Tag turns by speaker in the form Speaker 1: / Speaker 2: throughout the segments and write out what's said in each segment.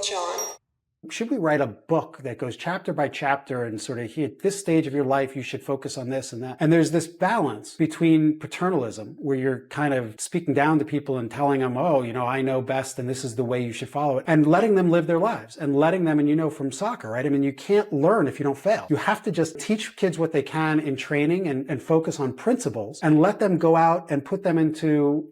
Speaker 1: John.
Speaker 2: Should we write a book that goes chapter by chapter and sort of, at this stage of your life, you should focus on this and that? And there's this balance between paternalism, where you're kind of speaking down to people and telling them, oh, I know best and this is the way you should follow it, and letting them live their lives and letting them, and from soccer, right? I mean, you can't learn if you don't fail. You have to just teach kids what they can in training and focus on principles and let them go out and put them into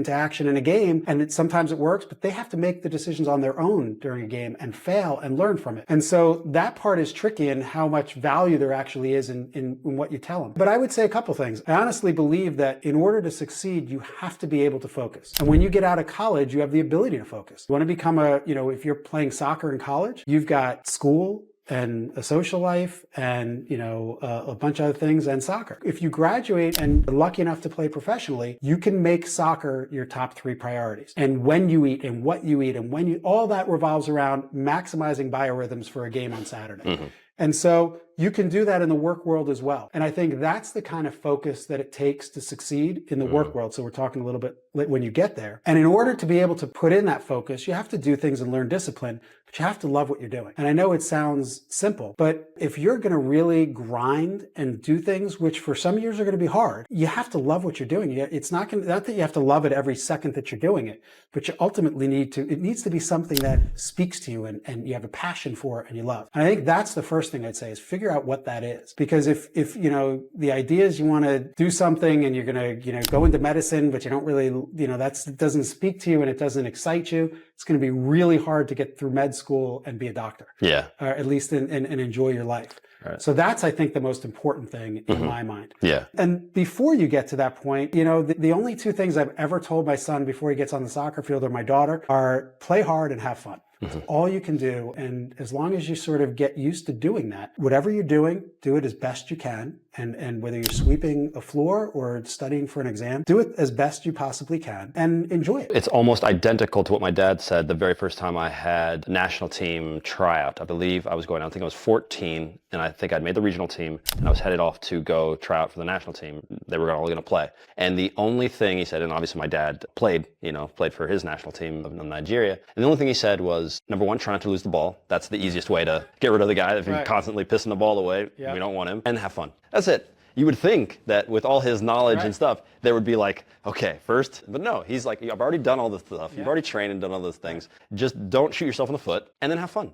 Speaker 2: action in a game. And sometimes it works, but they have to make the decisions on their own during a game and fail and learn from it. And so that part is tricky in how much value there actually is in what you tell them. But I would say a couple things. I honestly believe that in order to succeed, you have to be able to focus. And when you get out of college, you have the ability to focus. You want to become if you're playing soccer in college, you've got school and a social life and, a bunch of other things and soccer. If you graduate and are lucky enough to play professionally, you can make soccer your top 3 priorities. And when you eat and what you eat and all that revolves around maximizing biorhythms for a game on Saturday. Mm-hmm. And so you can do that in the work world as well. And I think that's the kind of focus that it takes to succeed in the work world. So we're talking a little bit when you get there. And in order to be able to put in that focus, you have to do things and learn discipline, but you have to love what you're doing. And I know it sounds simple, but if you're going to really grind and do things, which for some years are going to be hard, you have to love what you're doing. It's not that you have to love it every second that you're doing it, but you ultimately it needs to be something that speaks to you and you have a passion for it and you love. And I think that's the first thing I'd say is figure out what that is. Because if the idea is you want to do something and you're going to go into medicine, but you don't really, that doesn't speak to you and it doesn't excite you, it's going to be really hard to get through med school and be a doctor. Yeah. Or at least and enjoy your life. Right. So that's, I think, the most important thing in my mind. Yeah. And before you get to that point, the only 2 things I've ever told my son before he gets on the soccer field, or my daughter, are play hard and have fun. That's all you can do. And as long as you sort of get used to doing that, whatever you're doing, do it as best you can. And whether you're sweeping a floor or studying for an exam, do it as best you possibly can and enjoy it.
Speaker 3: It's almost identical to what my dad said the very first time I had a national team tryout. I believe I was going, I think I was 14, and I think I'd made the regional team, and I was headed off to go try out for the national team. They were all going to play. And the only thing he said, and obviously my dad played for his national team of Nigeria, and the only thing he said was, number 1, try not to lose the ball. That's the easiest way to get rid of the guy. If you're constantly pissing the ball away, we don't want him. And have fun. That's it. You would think that with all his knowledge and stuff, there would be like, okay, first, but no, he's like, I've already done all this stuff. You've already trained and done all those things. Just don't shoot yourself in the foot and then have fun.